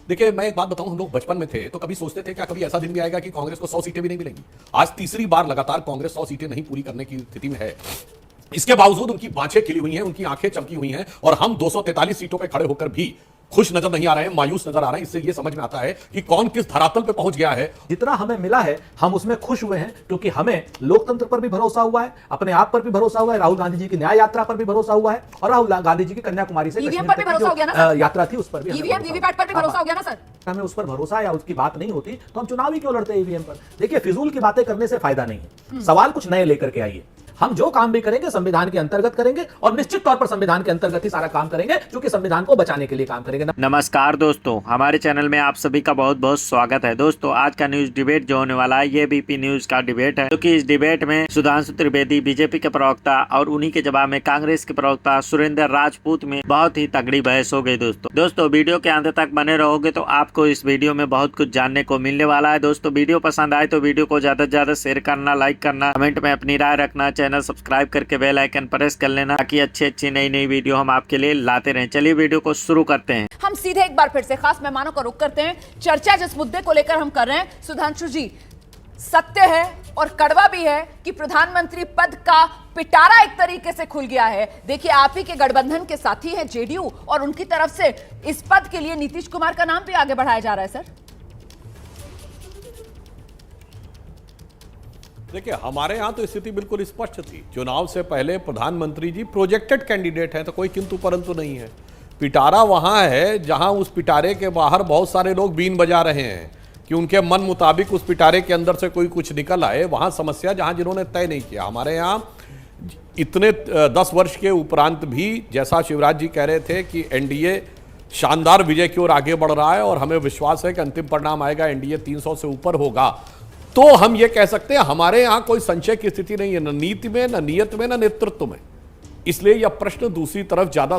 देखिए मैं एक बात बताऊं, हम लोग बचपन में थे तो कभी सोचते थे क्या कभी ऐसा दिन भी आएगा कि कांग्रेस को 100 सीटें भी नहीं मिलेंगी। आज तीसरी बार लगातार कांग्रेस 100 सीटें नहीं पूरी करने की स्थिति में है। इसके बावजूद उनकी बाँछें खिली हुई हैं, उनकी आंखें चमकी हुई हैं और हम 243 सीटों पर खड़े होकर भी खुश नजर नहीं आ रहे हैं, मायूस नजर आ रहे हैं। इससे यह समझ में आता है कि कौन किस धरातल पे पहुंच गया है। जितना हमें मिला है हम उसमें खुश हुए हैं, क्योंकि हमें लोकतंत्र पर भी भरोसा हुआ है, अपने आप पर भी भरोसा हुआ है, राहुल गांधी जी की न्याय यात्रा पर भी भरोसा हुआ है और राहुल गांधी जी की कन्याकुमारी से ईवीएम पर भी भरोसा हो गया ना, यात्रा थी उस पर भी ईवीएम वीवीपैट पर भी भरोसा हो गया ना सर। हमें उस पर भरोसा या उसकी बात नहीं होती तो हम चुनाव ही क्यों लड़ते ईवीएम पर। देखिए फिजूल की बातें करने से फायदा नहीं है, सवाल कुछ नए लेकर के आइए। हम जो काम भी करेंगे संविधान के अंतर्गत करेंगे और निश्चित तौर पर संविधान के अंतर्गत ही सारा काम करेंगे, क्योंकि संविधान को बचाने के लिए काम करेंगे। नमस्कार दोस्तों, हमारे चैनल में आप सभी का बहुत बहुत स्वागत है। दोस्तों आज का न्यूज डिबेट जो होने वाला है ये बीपी न्यूज का डिबेट है, क्योंकि इस डिबेट में सुधांशु त्रिवेदी बीजेपी के प्रवक्ता और उन्हीं के जवाब में कांग्रेस के प्रवक्ता सुरेंद्र राजपूत में बहुत ही तगड़ी बहस हो गई। दोस्तों वीडियो के अंत तक बने रहोगे तो आपको इस वीडियो में बहुत कुछ जानने को मिलने वाला है। दोस्तों वीडियो पसंद आए तो वीडियो को ज्यादा से ज्यादा शेयर करना, लाइक करना, कमेंट में अपनी राय रखना, चैनल सब्सक्राइब करके बेल आइकन प्रेस कर लेना ताकि अच्छी नई वीडियो हम आपके लिए लाते रहें। चलिए वीडियो को शुरू करते हैं। हम सीधे एक बार फिर से खास मेहमानों का रुख करते हैं। चर्चा जिस मुद्दे को लेकर हम कर रहे हैं, सुधांशु जी, सत्य है और कड़वा भी है कि प्रधानमंत्री पद का पिटारा एक तरीके से खुल गया है। देखिए आप ही के गठबंधन के साथी हैं जेडीयू और उनकी तरफ से इस पद के लिए नीतीश कुमार का नाम भी आगे बढ़ाया जा रहा है। सर देखिए हमारे यहाँ तो स्थिति बिल्कुल स्पष्ट थी। चुनाव से पहले प्रधानमंत्री जी प्रोजेक्टेड कैंडिडेट हैं, तो कोई किंतु परंतु नहीं है। पिटारा वहाँ है जहाँ उस पिटारे के बाहर बहुत सारे लोग बीन बजा रहे हैं कि उनके मन मुताबिक उस पिटारे के अंदर से कोई कुछ निकल आए। वहाँ समस्या जहाँ जिन्होंने तय नहीं किया। हमारे यहाँ इतने 10 वर्ष के उपरांत भी जैसा शिवराज जी कह रहे थे कि एनडीए शानदार विजय की ओर आगे बढ़ रहा है और हमें विश्वास है कि अंतिम परिणाम आएगा, एनडीए 300 से ऊपर होगा, तो हम ये कह सकते हैं हमारे यहां कोई संशय की स्थिति नहीं है, न नीति में, न नियत में, न नेतृत्व में। इसलिए यह प्रश्न दूसरी तरफ ज्यादा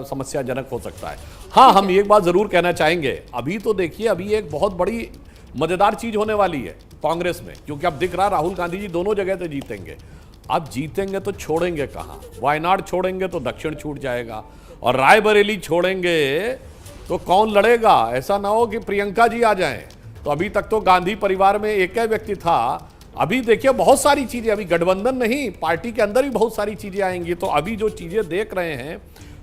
समस्याजनक हो सकता है। हाँ, हम एक बात जरूर कहना चाहेंगे, अभी तो देखिए अभी एक बहुत बड़ी मजेदार चीज होने वाली है कांग्रेस में, क्योंकि अब दिख रहा राहुल गांधी जी दोनों जगह से जीतेंगे। अब जीतेंगे तो छोड़ेंगे कहां? वायनाड छोड़ेंगे तो दक्षिण छूट जाएगा, और रायबरेली छोड़ेंगे तो कौन लड़ेगा? ऐसा ना हो कि प्रियंका जी आ जाएं। तो अभी तक तो गांधी परिवार में एक ही व्यक्ति था। अभी देखिए बहुत सारी चीजें, अभी गठबंधन नहीं, पार्टी के अंदर ही बहुत सारी चीजें आएंगी। तो अभी जो चीजें देख रहे हैं,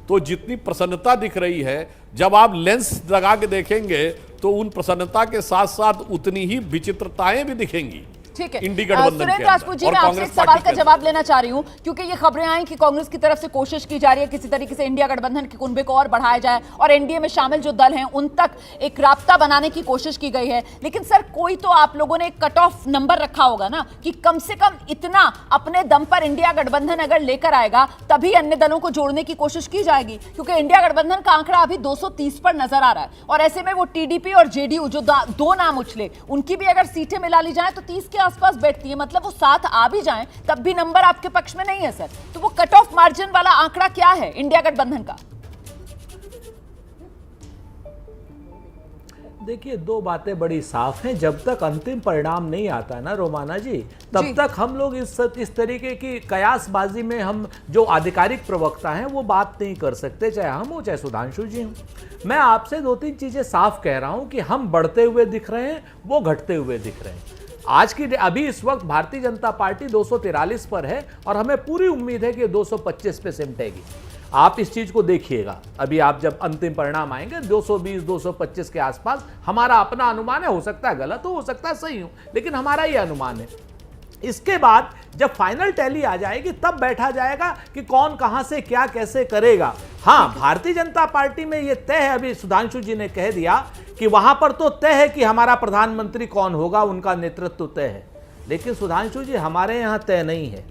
तो जितनी प्रसन्नता दिख रही है, जब आप लेंस लगा के देखेंगे तो उन प्रसन्नता के साथ साथ उतनी ही विचित्रताएं भी दिखेंगी। ठीक है, सुरेंद्र राजपूत जी, मैं आपसे एक सवाल का जवाब लेना चाह रही हूं, क्योंकि ये खबरें आई कि कांग्रेस की तरफ से कोशिश की जा रही है किसी तरीके से इंडिया गठबंधन के कुनबे को और बढ़ाया जाए और एनडीए में शामिल जो दल हैं उन तक एक राब्ता बनाने की कोशिश की गई है। लेकिन सर कोई तो आप लोगों ने एक कट ऑफ नंबर रखा होगा ना कि कम से कम इतना अपने दम पर इंडिया गठबंधन अगर लेकर आएगा तभी अन्य दलों को जोड़ने की कोशिश की जाएगी, क्योंकि इंडिया गठबंधन का आंकड़ा अभी 230 पर नजर आ रहा है और ऐसे में वो टीडीपी और जेडीयू जो दो नाम उछले, उनकी भी अगर सीटें मिला ली जाए तो 30 के आसपास बैठती है। मतलब वो साथ आ भी जाएं तब भी नंबर आपके पक्ष में नहीं है सर। तो वो कट ऑफ मार्जिन वाला आंकड़ा क्या है इंडिया गठबंधन का? देखिए दो बातें बड़ी साफ हैं, जब तक अंतिम परिणाम नहीं आता ना रोमाना जी, तब तक हम लोग इस तरीके की कयासबाजी में हम जो आधिकारिक प्रवक्ता हैं वो बात नहीं कर सकते, चाहे हम हो चाहे सुधांशु जी हों। मैं आपसे 2-3 चीजें साफ कह रहा हूं कि हम बढ़ते हुए दिख रहे हैं, वो घटते हुए दिख रहे हैं। आज की अभी इस वक्त भारतीय जनता पार्टी 243 पर है और हमें पूरी उम्मीद है कि 225 पे सिमटेगी। आप इस चीज को देखिएगा, अभी आप जब अंतिम परिणाम आएंगे 220-225 के आसपास हमारा अपना अनुमान है। हो सकता है गलत हो सकता है सही हो, लेकिन हमारा ये अनुमान है। इसके बाद जब फाइनल टैली आ जाएगी तब बैठा जाएगा कि कौन कहां से क्या कैसे करेगा। हां, भारतीय जनता पार्टी में यह तय है, अभी सुधांशु जी ने कह दिया कि वहां पर तो तय है कि हमारा प्रधानमंत्री कौन होगा, उनका नेतृत्व तय है। लेकिन सुधांशु जी हमारे यहां तय नहीं है,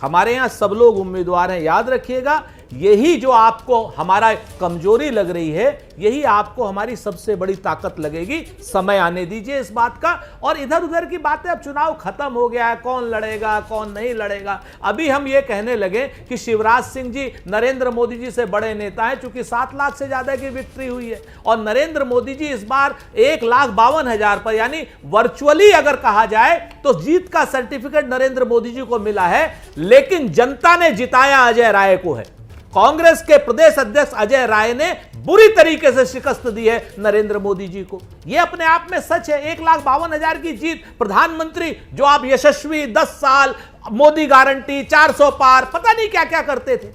हमारे यहां सब लोग उम्मीदवार हैं। याद रखिएगा, यही जो आपको हमारा कमजोरी लग रही है, यही आपको हमारी सबसे बड़ी ताकत लगेगी। समय आने दीजिए इस बात का। और इधर उधर की बातें, अब चुनाव खत्म हो गया है, कौन लड़ेगा कौन नहीं लड़ेगा। अभी हम ये कहने लगे कि शिवराज सिंह जी नरेंद्र मोदी जी से बड़े नेता हैं, चूंकि 7 लाख से ज्यादा की विक्ट्री हुई है और नरेंद्र मोदी जी इस बार 1,52,000 पर, यानी वर्चुअली अगर कहा जाए तो जीत का सर्टिफिकेट नरेंद्र मोदी जी को मिला है, लेकिन जनता ने जिताया अजय राय को है। कांग्रेस के प्रदेश अध्यक्ष अजय राय ने बुरी तरीके से शिकस्त दी है नरेंद्र मोदी जी को। यह अपने आप में सच है। 1,52,000 की जीत, प्रधानमंत्री जो आप यशस्वी 10 साल, मोदी गारंटी, 400 पार, पता नहीं क्या क्या करते थे,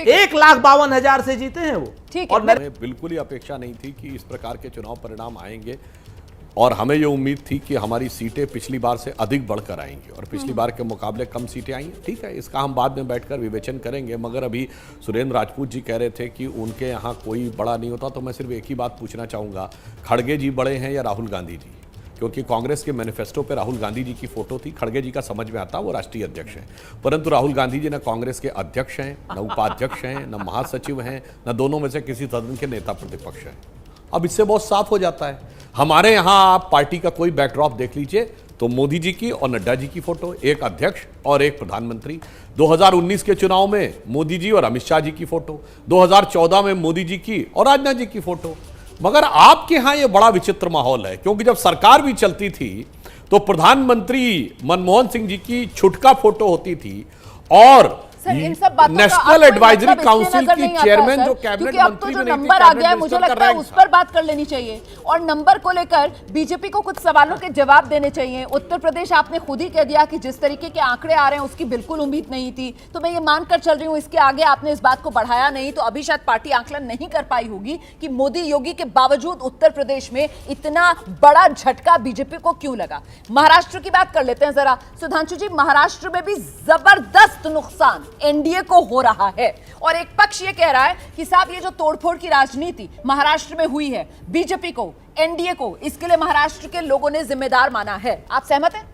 1,52,000 से जीते हैं वो। ठीक और है, हमें बिल्कुल ही अपेक्षा नहीं थी कि इस प्रकार के चुनाव परिणाम आएंगे और हमें ये उम्मीद थी कि हमारी सीटें पिछली बार से अधिक बढ़कर आएंगी और पिछली बार के मुकाबले कम सीटें आई हैं। ठीक है, इसका हम बाद में बैठकर विवेचन करेंगे, मगर अभी सुरेंद्र राजपूत जी कह रहे थे कि उनके यहाँ कोई बड़ा नहीं होता, तो मैं सिर्फ एक ही बात पूछना चाहूँगा, खड़गे जी बड़े हैं या राहुल गांधी जी? क्योंकि कांग्रेस के मैनिफेस्टो पे राहुल गांधी जी की फोटो थी। खड़गे जी का समझ में आता, वो राष्ट्रीय अध्यक्ष हैं, परंतु राहुल गांधी जी न कांग्रेस के अध्यक्ष हैं, न उपाध्यक्ष हैं, न महासचिव हैं, न दोनों में से किसी सदन के नेता प्रतिपक्ष हैं। अब इससे बहुत साफ हो जाता है। हमारे यहाँ आप पार्टी का कोई बैकड्रॉप देख लीजिए तो मोदी जी की और नड्डा जी की फोटो, एक अध्यक्ष और एक प्रधानमंत्री। 2019 के चुनाव में मोदी जी और अमित शाह जी की फोटो, 2014 में मोदी जी की और राजनाथ जी की फोटो। मगर आपके यहाँ ये बड़ा विचित्र माहौल है, क्योंकि जब सरकार भी चलती थी तो प्रधानमंत्री मनमोहन सिंह जी की छुटका फोटो होती थी और सर, इन सब बातों का नेशनल आपको एडवाइजरी मतलब इसलिए काउंसिल नजर की नहीं आता है, चेयरमैन सर, जो कैबिनेट क्योंकि अब तो मंत्री जो भी नहीं थी, नंबर आ गया है, कैबिनेट मुझे मिनिस्टर लगता है का उस रैंक पर बात कर लेनी चाहिए और नंबर को लेकर बीजेपी को कुछ सवालों के जवाब देने चाहिए। उत्तर प्रदेश आपने खुद ही कह दिया कि जिस तरीके के आंकड़े आ रहे हैं उसकी बिल्कुल उम्मीद नहीं थी, तो मैं ये मानकर चल रही हूँ इसके आगे आपने इस बात को बढ़ाया नहीं, तो अभी शायद पार्टी आंकलन नहीं कर पाई होगी कि मोदी योगी के बावजूद उत्तर प्रदेश में इतना बड़ा झटका बीजेपी को क्यों लगा। महाराष्ट्र की बात कर लेते हैं जरा। सुधांशु जी, महाराष्ट्र में भी जबरदस्त नुकसान एनडीए को हो रहा है और एक पक्ष ये कह रहा है कि साहब ये जो तोड़फोड़ की राजनीति महाराष्ट्र में हुई है, बीजेपी को, एनडीए को, इसके लिए महाराष्ट्र के लोगों ने जिम्मेदार माना है। आप सहमत हैं?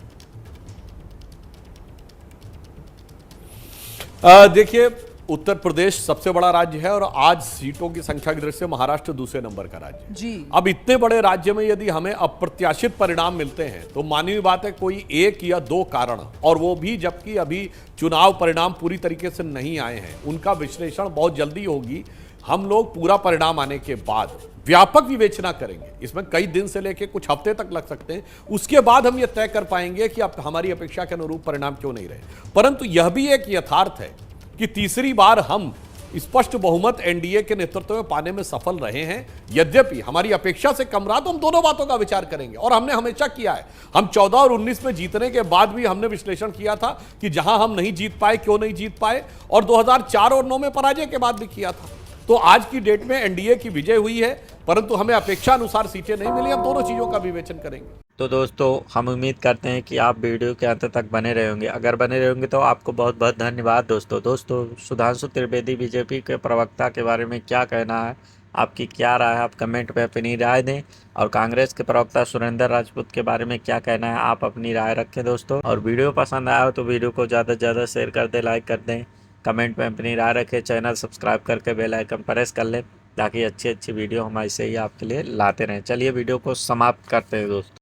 देखिए, उत्तर प्रदेश सबसे बड़ा राज्य है और आज सीटों की संख्या की दृष्टि से महाराष्ट्र दूसरे नंबर का राज्य है जी। अब इतने बड़े राज्य में यदि हमें अप्रत्याशित परिणाम मिलते हैं तो मानवीय बात है कोई एक या दो कारण, और वो भी जबकि अभी चुनाव परिणाम पूरी तरीके से नहीं आए हैं, उनका विश्लेषण बहुत जल्दी होगी। हम लोग पूरा परिणाम आने के बाद व्यापक विवेचना करेंगे, इसमें कई दिन से लेकर कुछ हफ्ते तक लग सकते हैं, उसके बाद हम ये तय कर पाएंगे कि अब हमारी अपेक्षा के अनुरूप परिणाम क्यों नहीं रहे। परंतु यह भी एक यथार्थ है कि तीसरी बार हम स्पष्ट बहुमत एनडीए के नेतृत्व में पाने में सफल रहे हैं। यद्यपि हमारी अपेक्षा से कम रहा, तो हम दोनों बातों का विचार करेंगे और हमने हमेशा किया है। हम 14 और 19 में जीतने के बाद भी हमने विश्लेषण किया था कि जहां हम नहीं जीत पाए क्यों नहीं जीत पाए, और 2004 और 9 में पराजय के बाद भी किया था। तो आज की डेट में एनडीए की विजय हुई है, परंतु हमें अपेक्षा अनुसार सीटें नहीं मिली। हम दोनों चीजों का विवेचन करेंगे। तो दोस्तों, हम उम्मीद करते हैं कि आप वीडियो के अंत तक बने रहेंगे। अगर बने रहेंगे तो आपको बहुत बहुत धन्यवाद दोस्तों। सुधांशु त्रिवेदी बीजेपी के प्रवक्ता के बारे में क्या कहना है, आपकी क्या राय है, आप कमेंट पे अपनी राय दें। और कांग्रेस के प्रवक्ता सुरेंद्र राजपूत के बारे में क्या कहना है, आप अपनी राय रखें दोस्तों। और वीडियो पसंद आया हो तो वीडियो को ज़्यादा से ज़्यादा शेयर कर दें, लाइक कर दें, कमेंट में अपनी राय रखें, चैनल सब्सक्राइब करके बेल आइकन प्रेस कर लें ताकि अच्छी अच्छी वीडियो हम ऐसे ही आपके लिए लाते रहें। चलिए वीडियो को समाप्त करते हैं दोस्तों।